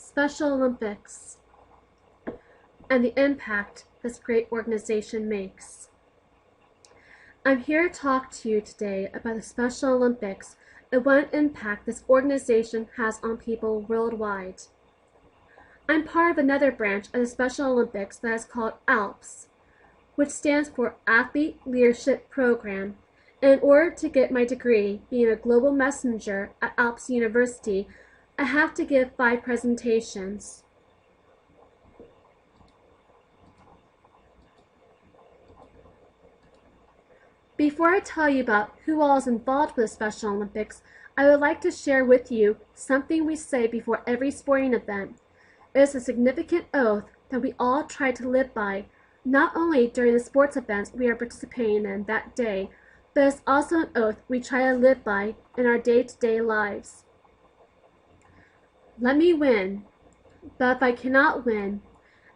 Special Olympics, and the impact this great organization makes. I'm here to talk to you today about the Special Olympics and what impact this organization has on people worldwide. I'm part of another branch of the Special Olympics that is called ALPS, which stands for Athlete Leadership Program. And in order to get my degree, being a global messenger at ALPS University, I have to give 5 presentations. Before I tell you about who all is involved with the Special Olympics, I would like to share with you something we say before every sporting event. It is a significant oath that we all try to live by, not only during the sports events we are participating in that day, but it's also an oath we try to live by in our day-to-day lives. Let me win, but if I cannot win,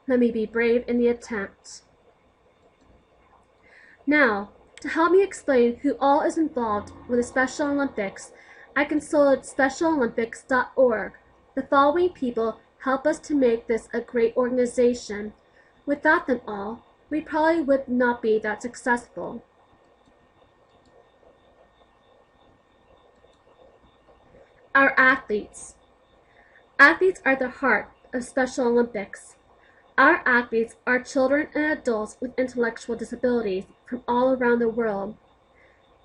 let me be brave in the attempt. Now, to help me explain who all is involved with the Special Olympics, I consulted specialolympics.org. The following people help us to make this a great organization. Without them all, we probably would not be that successful. Our athletes. Athletes are the heart of Special Olympics. Our athletes are children and adults with intellectual disabilities from all around the world.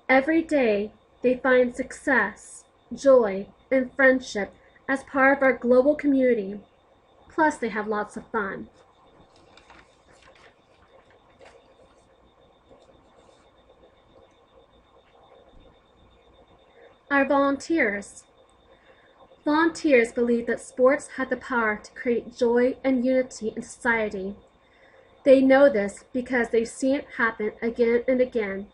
Every day, they find success, joy, and friendship as part of our global community. Plus, they have lots of fun. Our volunteers. Volunteers believe that sports have the power to create joy and unity in society. They know this because they've seen it happen again and again.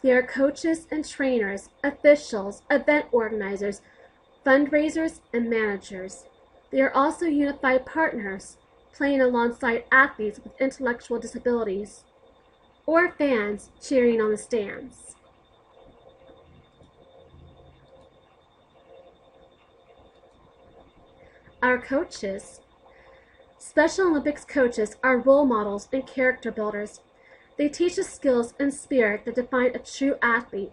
They are coaches and trainers, officials, event organizers, fundraisers, and managers. They are also unified partners, playing alongside athletes with intellectual disabilities, or fans cheering on the stands. Our coaches. Special Olympics coaches are role models and character builders. They teach the skills and spirit that define a true athlete.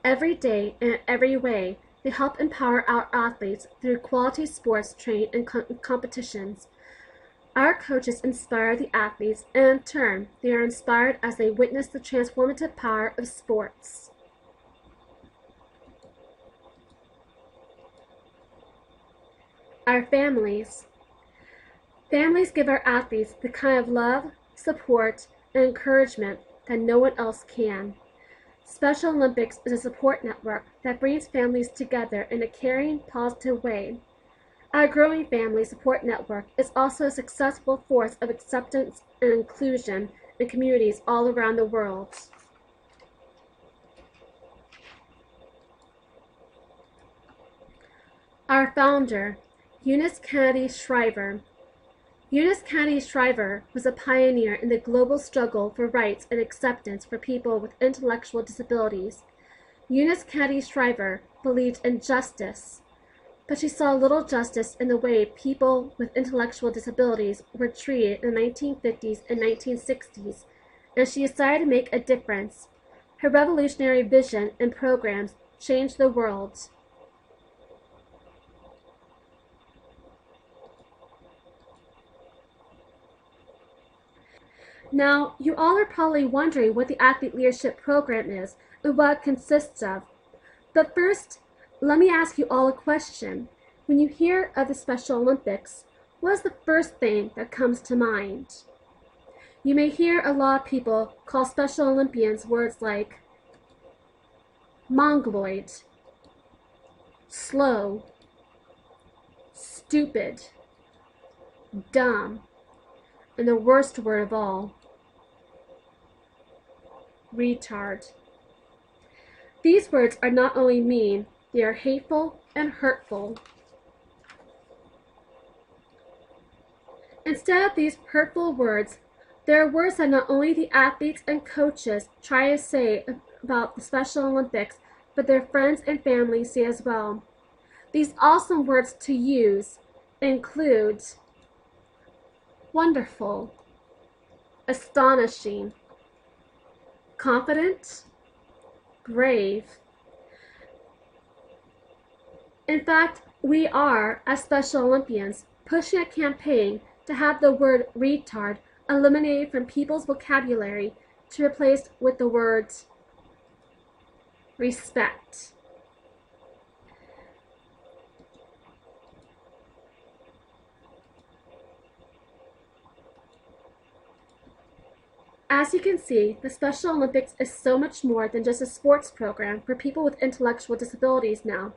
Every day and in every way, they help empower our athletes through quality sports training and competitions. Our coaches inspire the athletes, and in turn, they are inspired as they witness the transformative power of sports. Our families. Families give our athletes the kind of love, support, and encouragement that no one else can. Special Olympics is a support network that brings families together in a caring, positive way. Our growing family support network is also a successful force of acceptance and inclusion in communities all around the world. Our founder, Eunice Shriver. Eunice Shriver was a pioneer in the global struggle for rights and acceptance for people with intellectual disabilities. Eunice Shriver believed in justice, but she saw little justice in the way people with intellectual disabilities were treated in the 1950s and 1960s, and she decided to make a difference. Her revolutionary vision and programs changed the world. Now, you all are probably wondering what the Athlete Leadership Program is and what it consists of. But first, let me ask you all a question. When you hear of the Special Olympics, what is the first thing that comes to mind? You may hear a lot of people call Special Olympians words like mongoloid, slow, stupid, dumb, and the worst word of all, retard. These words are not only mean, they are hateful and hurtful. Instead of these hurtful words, there are words that not only the athletes and coaches try to say about the Special Olympics, but their friends and family say as well. These awesome words to use include wonderful, astonishing, confident, brave. In fact, we are, as Special Olympians, pushing a campaign to have the word retard eliminated from people's vocabulary to replace with the words respect. As you can see, the Special Olympics is so much more than just a sports program for people with intellectual disabilities now.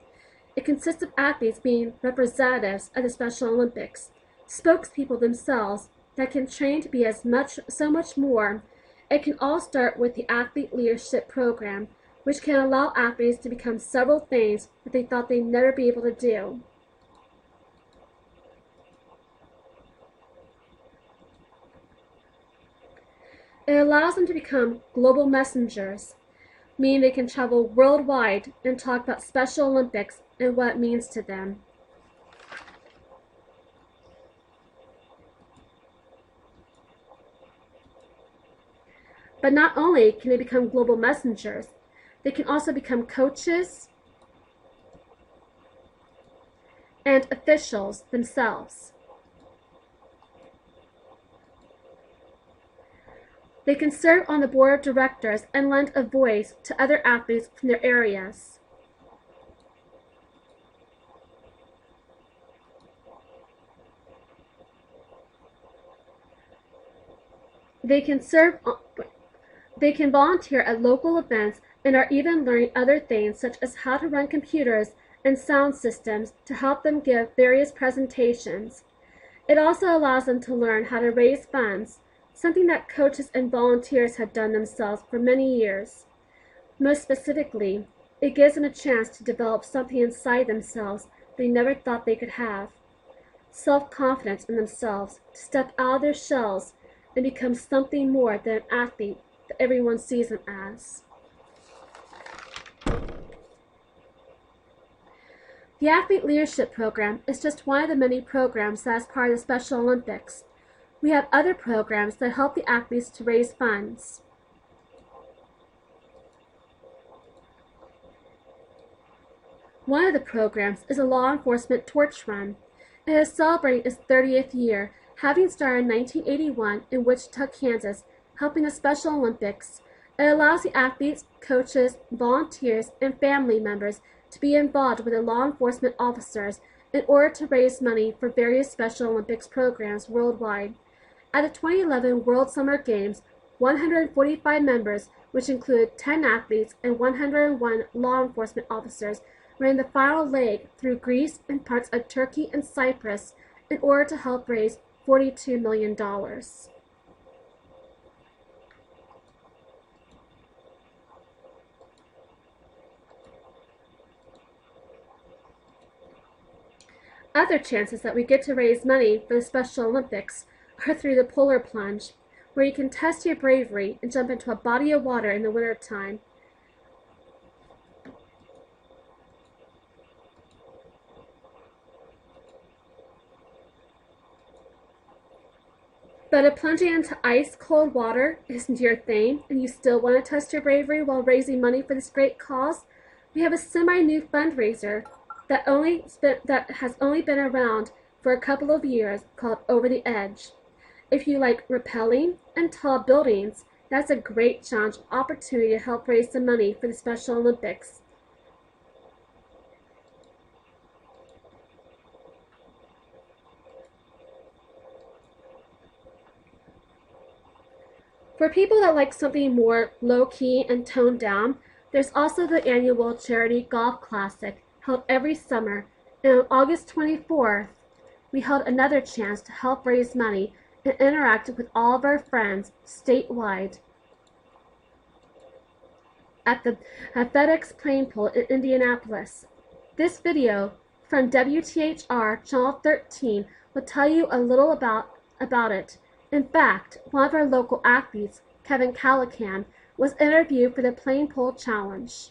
It consists of athletes being representatives of the Special Olympics, spokespeople themselves that can train to be so much more. It can all start with the Athlete Leadership Program, which can allow athletes to become several things that they thought they'd never be able to do. It allows them to become global messengers, meaning they can travel worldwide and talk about Special Olympics and what it means to them. But not only can they become global messengers, they can also become coaches and officials themselves. They can serve on the board of directors and lend a voice to other athletes from their areas. They can volunteer at local events and are even learning other things such as how to run computers and sound systems to help them give various presentations. It also allows them to learn how to raise funds, something that coaches and volunteers have done themselves for many years. Most specifically, it gives them a chance to develop something inside themselves they never thought they could have. Self-confidence in themselves, to step out of their shells and become something more than an athlete that everyone sees them as. The Athlete Leadership Program is just one of the many programs that is part of the Special Olympics. We have other programs that help the athletes to raise funds. One of the programs is a law enforcement torch run. It is celebrating its 30th year, having started in 1981 in Wichita, Kansas, helping the Special Olympics. It allows the athletes, coaches, volunteers, and family members to be involved with the law enforcement officers in order to raise money for various Special Olympics programs worldwide. At the 2011 World Summer Games, 145 members, which include 10 athletes and 101 law enforcement officers, ran the final leg through Greece and parts of Turkey and Cyprus in order to help raise $42 million. Other chances that we get to raise money for the Special Olympics are through the polar plunge, where you can test your bravery and jump into a body of water in the wintertime. But if plunging into ice-cold water isn't your thing, and you still want to test your bravery while raising money for this great cause, we have a semi-new fundraiser that has only been around for a couple of years called Over the Edge. If you like rappelling and tall buildings, that's a great challenge opportunity to help raise some money for the Special Olympics. For people that like something more low-key and toned down, there's also the annual Charity Golf Classic held every summer, and on August 24th, we held another chance to help raise money and interact with all of our friends statewide at the FedEx plane pool in Indianapolis. This video from WTHR Channel 13 will tell you a little about it. In fact, one of our local athletes, Kevin Calican, was interviewed for the plane pole challenge.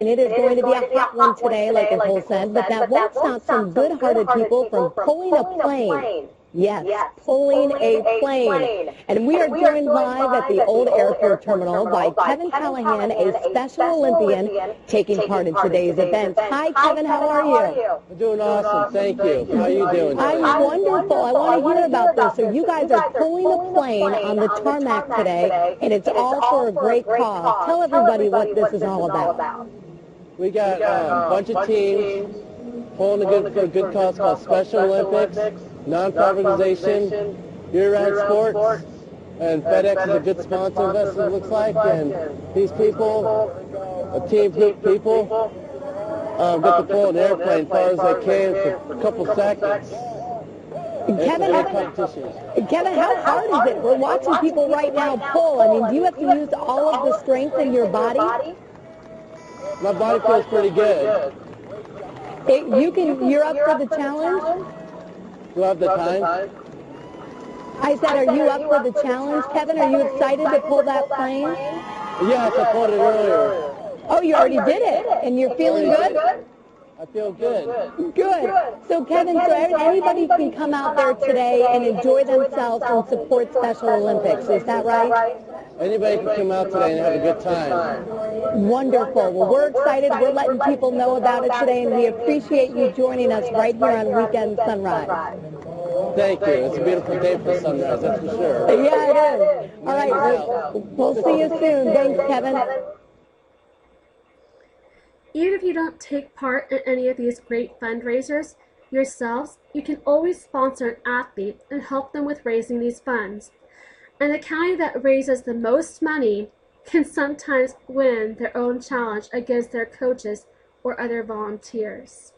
And it is going to be a hot one today, like Nicole said, but that won't stop some good-hearted people from pulling a plane. Yes, pulling a plane. And we are joined live at the Old Airport Terminal by Kevin Callahan, a Special Olympian, taking part in today's event. Hi, Kevin, how are you? I'm doing awesome, thank you. How are you doing? I'm wonderful. I want to hear about this. So you guys are pulling a plane on the tarmac today, and it's all for a great cause. Tell everybody what this is all about. We got a bunch of teams pulling for a good cause called Special Olympics, non-profit organization, year-round sports, and FedEx is a good sponsor of us, it looks like, and these people, a team of people, get to pull an airplane as far as they can for a couple seconds. Kevin, how hard is it? We're watching people right now pull. I mean, do you have to use all of the strength in your body? My body feels pretty good. You're up for the challenge? Do I have the time? I said, are you up for the challenge, Kevin? Are you excited to pull that plane? Yes, I pulled it earlier. Oh, you already did it, and you're feeling good? I feel good. Good. So, Kevin, anybody can come out there today and enjoy themselves and support Special Olympics. Is that right? Anybody can come out today and have a good time. Wonderful. Well, we're excited. We're letting people know about it today, and we appreciate you joining us right here on Weekend Sunrise. Thank you. It's a beautiful day for sunrise, that's for sure. Yeah, it is. All right. We'll see you soon. Thanks, Kevin. Even if you don't take part in any of these great fundraisers yourselves, you can always sponsor an athlete and help them with raising these funds. And the county that raises the most money can sometimes win their own challenge against their coaches or other volunteers.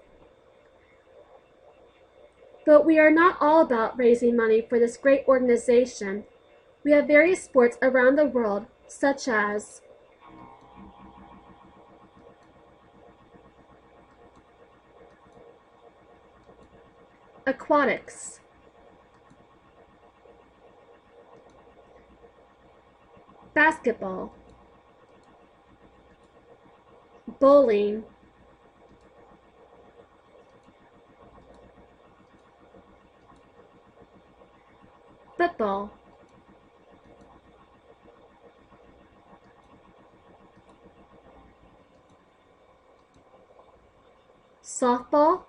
But we are not all about raising money for this great organization. We have various sports around the world, such as Aquatics, basketball, bowling, football, softball,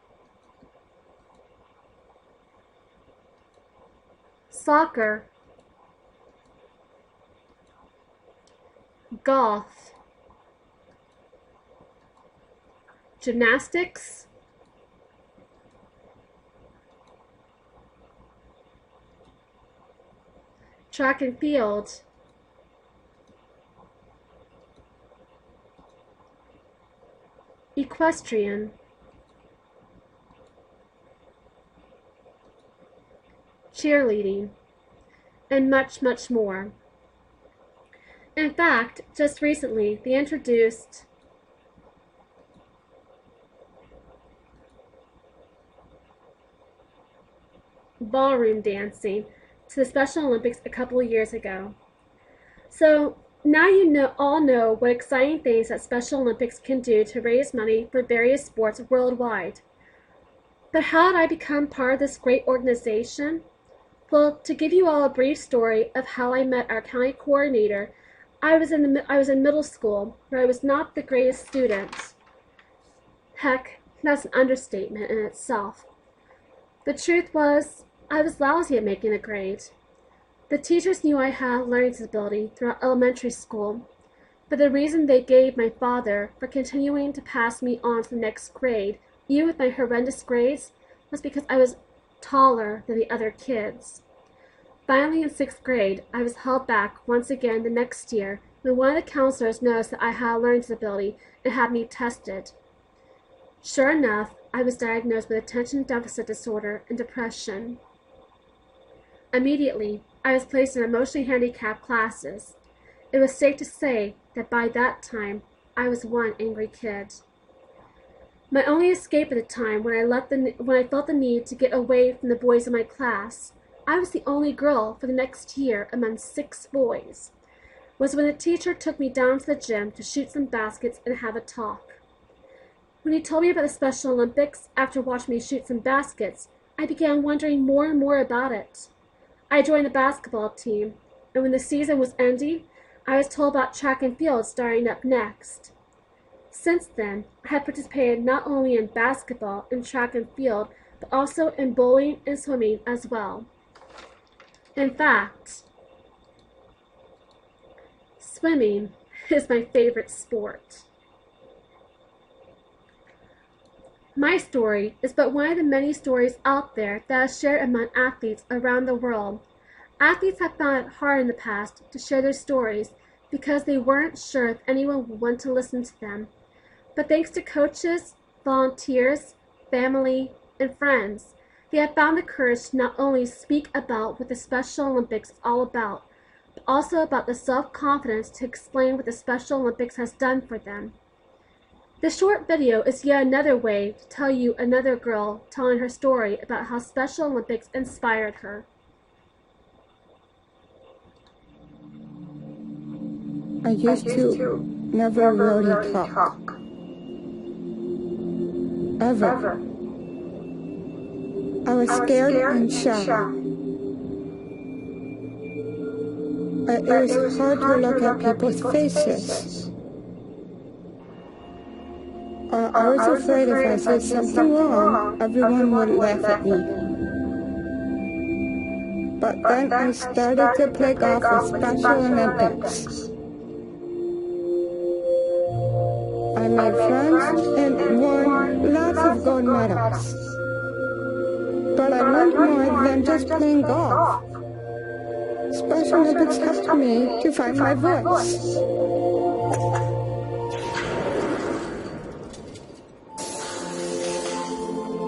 soccer, golf, gymnastics, track and field, equestrian, cheerleading, and much, much more. In fact, just recently, they introduced ballroom dancing to the Special Olympics a couple of years ago. So now you all know what exciting things that Special Olympics can do to raise money for various sports worldwide. But how did I become part of this great organization? Well, to give you all a brief story of how I met our county coordinator, I was in middle school, where I was not the greatest student. Heck, that's an understatement in itself. The truth was, I was lousy at making a grade. The teachers knew I had a learning disability throughout elementary school, but the reason they gave my father for continuing to pass me on to the next grade, even with my horrendous grades, was because I was taller than the other kids. Finally, in 6th grade, I was held back once again the next year when one of the counselors noticed that I had a learning disability and had me tested. Sure enough, I was diagnosed with attention deficit disorder and depression. Immediately, I was placed in emotionally handicapped classes. It was safe to say that by that time, I was one angry kid. My only escape at the time, when I felt the need to get away from the boys in my class, I was the only girl for the next year among 6 boys, was when the teacher took me down to the gym to shoot some baskets and have a talk. When he told me about the Special Olympics after watching me shoot some baskets, I began wondering more and more about it. I joined the basketball team, and when the season was ending, I was told about track and field starting up next. Since then, I have participated not only in basketball and track and field, but also in bowling and swimming as well. In fact, swimming is my favorite sport. My story is but one of the many stories out there that are shared among athletes around the world. Athletes have found it hard in the past to share their stories because they weren't sure if anyone would want to listen to them. But thanks to coaches, volunteers, family, and friends, they have found the courage to not only speak about what the Special Olympics is all about, but also about the self-confidence to explain what the Special Olympics has done for them. This short video is yet another way to tell you another girl telling her story about how Special Olympics inspired her. I used to never really talk. Ever. I was scared and shy. It was hard to look at people's faces. I was afraid if I said something wrong, everyone would laugh at me. But then I started to play golf with Special Olympics. I made friends and won lots of gold medals. But I learned more than just playing golf. Special Olympics helped me to find my voice.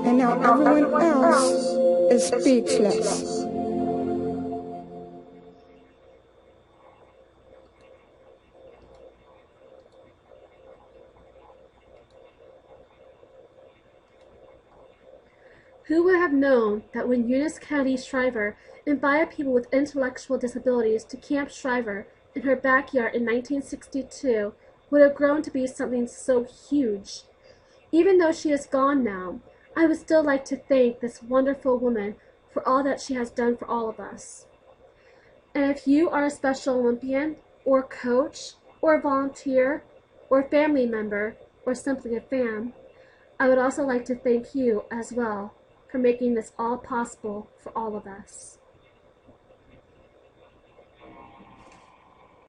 And now everyone else is speechless. Who would have known that when Eunice Shriver invited people with intellectual disabilities to Camp Shriver in her backyard in 1962 would have grown to be something so huge? Even though she is gone now, I would still like to thank this wonderful woman for all that she has done for all of us. And if you are a Special Olympian, or coach, or volunteer, or family member, or simply a fan, I would also like to thank you as well for making this all possible for all of us.